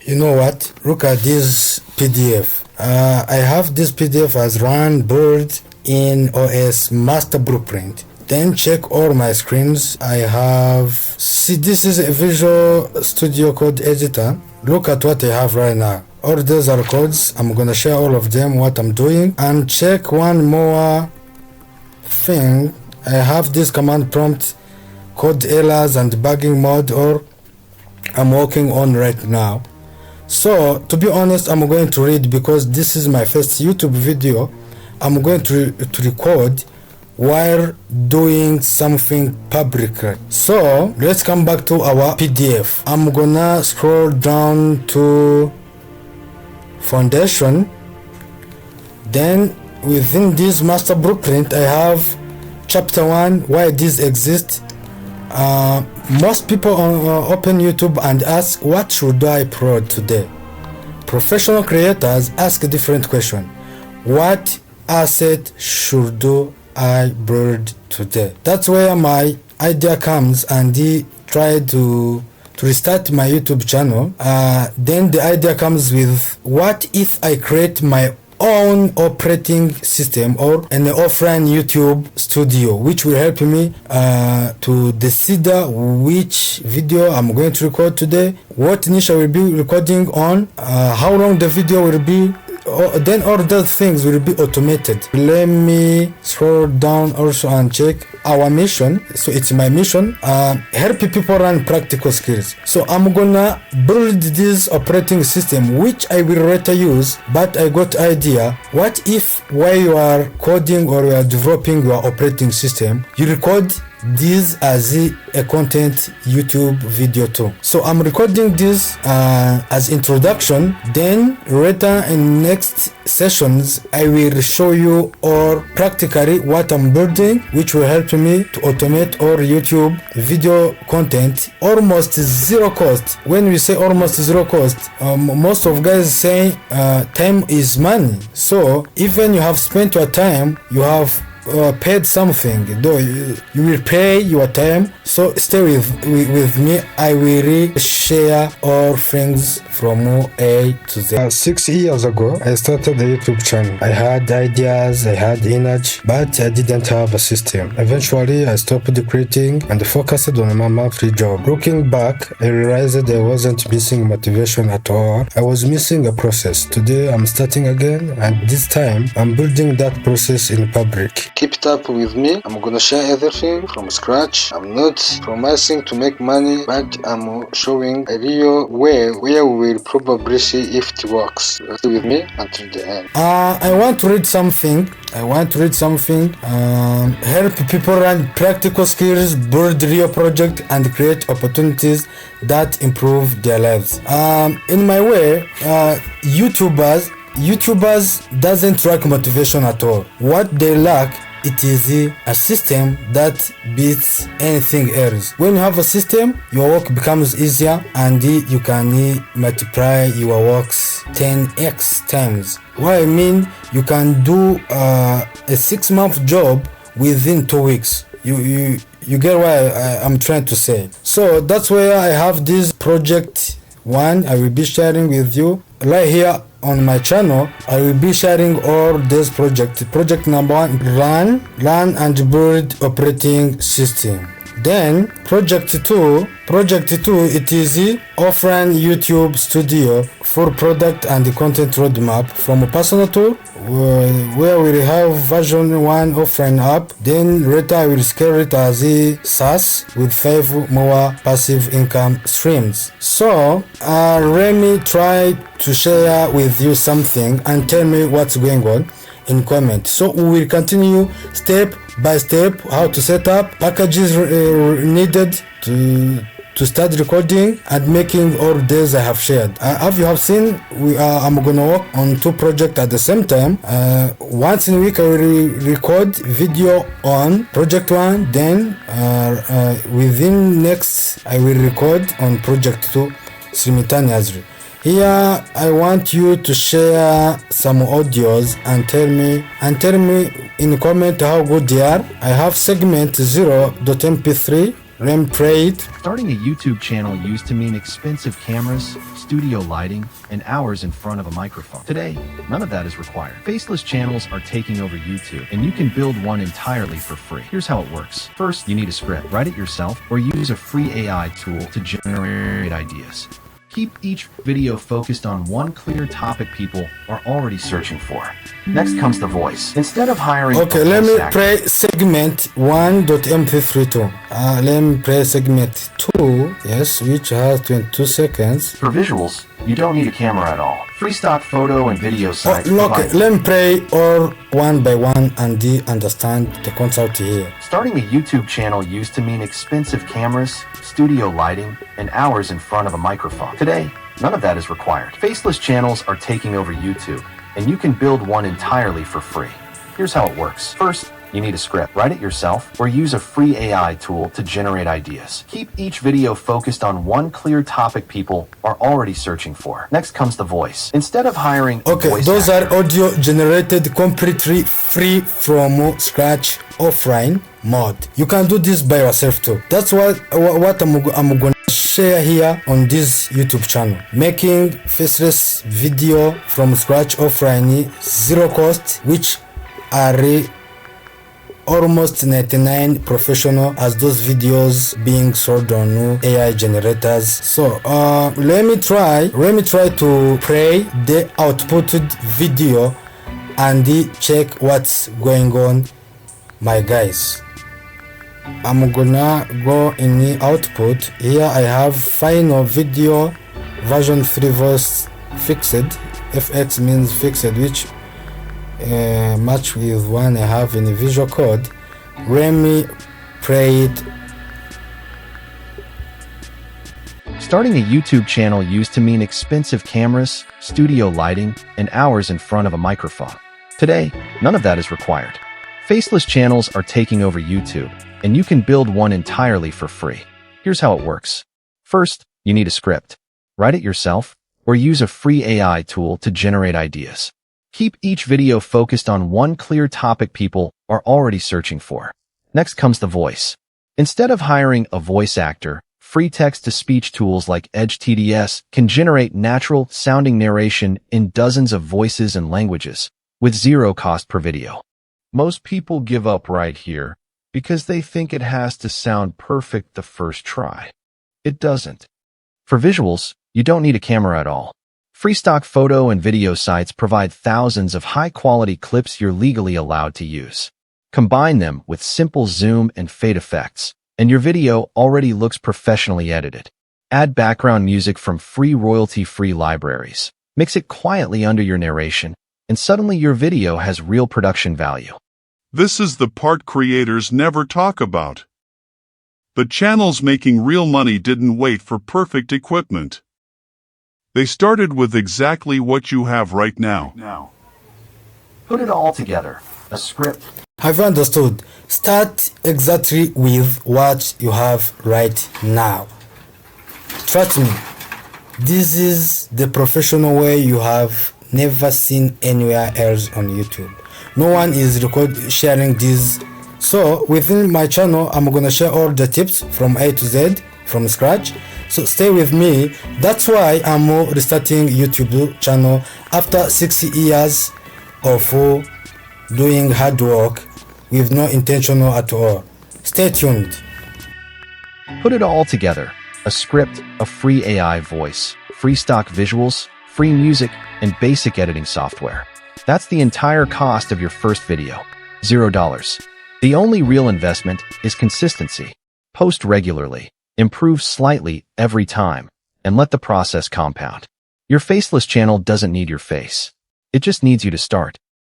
You know what? Look at this PDF. I have this PDF as run build in OS master blueprint. Then check all my screens. I have, see, this is a Visual Studio Code editor. Look at what I have right now. All these are codes. I'm gonna share all of them, what I'm doing, and check one more thing. I have this command prompt code errors and debugging mode, or I'm working on right now. So to be honest, I'm going to read because this is my first YouTube video. I'm going to record while doing something publicly. So let's come back to our PDF. I'm gonna scroll down to foundation. Then within this master blueprint, I have chapter 1, why this exists. Most people open YouTube and ask, what should I upload today? Professional creators ask a different question. What asset should I build today? That's where my idea comes, and they try to restart my YouTube channel. Then the idea comes with, what if I create my own operating system or an offline YouTube studio, which will help me to decide which video I'm going to record today, what niche I will be recording on, how long the video will be. Then all those things will be automated. Let me scroll down also and check our mission. So it's my mission, help people run practical skills. So I'm gonna build this operating system which I will later use, but I got idea, what if while you are coding or you are developing your operating system, you record this as a content YouTube video too. So I'm recording this as introduction. Then later in next sessions I will show you or practically what I'm building, which will help me to automate all YouTube video content almost zero cost. When we say almost zero cost, most of guys say time is money. So even you have spent your time, you have paid something, though you will pay your time. So stay with me. I will share all things from A to Z. 6 years ago I started the YouTube channel. I had ideas, I had energy, but I didn't have a system. Eventually I stopped creating and focused on my monthly job. Looking back, I realized I wasn't missing motivation at all. I was missing a process. Today I'm starting again, and this time I'm building that process in public. Keep it up with me. I'm gonna share everything from scratch. I'm not promising to make money, but I'm showing a real way where we will probably see if it works. Stay with me until the end. I want to read something. Help people run practical skills, build real projects, and create opportunities that improve their lives. In my way, YouTubers doesn't lack motivation at all. What they lack, it is a system that beats anything else. When you have a system, your work becomes easier, and you can multiply your works 10x times. What I mean, you can do a 6-month job within 2 weeks. You get what I'm trying to say. So that's where I have this project 1 I will be sharing with you right here on my channel. I will be sharing all this project. Project number 1, run and build operating system. Then project 2, it is offline YouTube studio for product and content roadmap from a personal tool, where we have version 1 offline app. Then later I will scale it as a SaaS with 5 more passive income streams. So let me try to share with you something and tell me what's going on in comment. So we will continue step by step how to set up packages needed to start recording and making all this I have shared. As you have seen, I'm gonna work on 2 projects at the same time. Once in a week I will record video on project 1, then within next I will record on project 2 simultaneously. Here I want you to share some audios and tell me in comment how good they are. I have segment 0.mp3 Let me play it. Starting a YouTube channel used to mean expensive cameras, studio lighting, and hours in front of a microphone. Today, none of that is required. Faceless channels are taking over YouTube, and you can build one entirely for free. Here's how it works. First, you need a script. Write it yourself, or use a free AI tool to generate ideas. Keep each video focused on one clear topic people are already searching for. Next comes the voice. Instead of hiring Okay, let me play segment 1.mp32. Let me play segment 2, yes, which has 22 seconds. For visuals, you don't need a camera at all. Free stock photo and video sites. Look, let me play all one by one and understand the concept here. Starting a YouTube channel used to mean expensive cameras, studio lighting, and hours in front of a microphone. Today, none of that is required. Faceless channels are taking over YouTube, and you can build one entirely for free. Here's how it works. First, you need a script. Write it yourself, or use a free AI tool to generate ideas. Keep each video focused on one clear topic people are already searching for. Next comes the voice. Instead of hiring a voice those actor, are audio generated completely free from scratch offline mode. You can do this by yourself too. That's what I'm gonna share here on this YouTube channel. Making faceless video from scratch offline, zero cost, which are almost 99 professional as those videos being sold on AI generators. So let me try to play the outputted video and check what's going on, my guys. I'm gonna go in the output. Here I have final video version 3 voice fixed. FX means fixed, which match with one I have in the visual code. Let me play it. Starting a YouTube channel used to mean expensive cameras, studio lighting, and hours in front of a microphone. Today, none of that is required. Faceless channels are taking over YouTube, and you can build one entirely for free. Here's how it works. First, you need a script. Write it yourself, or use a free AI tool to generate ideas. Keep each video focused on one clear topic people are already searching for. Next comes the voice. Instead of hiring a voice actor, free text-to-speech tools like Edge TDS can generate natural-sounding narration in dozens of voices and languages, with zero cost per video. Most people give up right here because they think it has to sound perfect the first try. It doesn't. For visuals, you don't need a camera at all. Free stock photo and video sites provide thousands of high-quality clips you're legally allowed to use. Combine them with simple zoom and fade effects, and your video already looks professionally edited. Add background music from free royalty-free libraries. Mix it quietly under your narration, and suddenly your video has real production value. This is the part creators never talk about. The channels making real money didn't wait for perfect equipment. They started with exactly what you have right now. Put it all together. A script. Have you understood? Start exactly with what you have right now. Trust me, this is the professional way you have never seen anywhere else on YouTube. No one is sharing this. So within my channel, I'm gonna share all the tips from A to Z from scratch. So stay with me. That's why I'm restarting YouTube channel after 60 years of doing hard work with no intention at all. Stay tuned. Put it all together. A script, a free AI voice, free stock visuals, free music, and basic editing software. That's the entire cost of your first video. $0. The only real investment is consistency. Post regularly, improve slightly every time, and let the process compound. Your faceless channel doesn't need your face. It just needs you to start.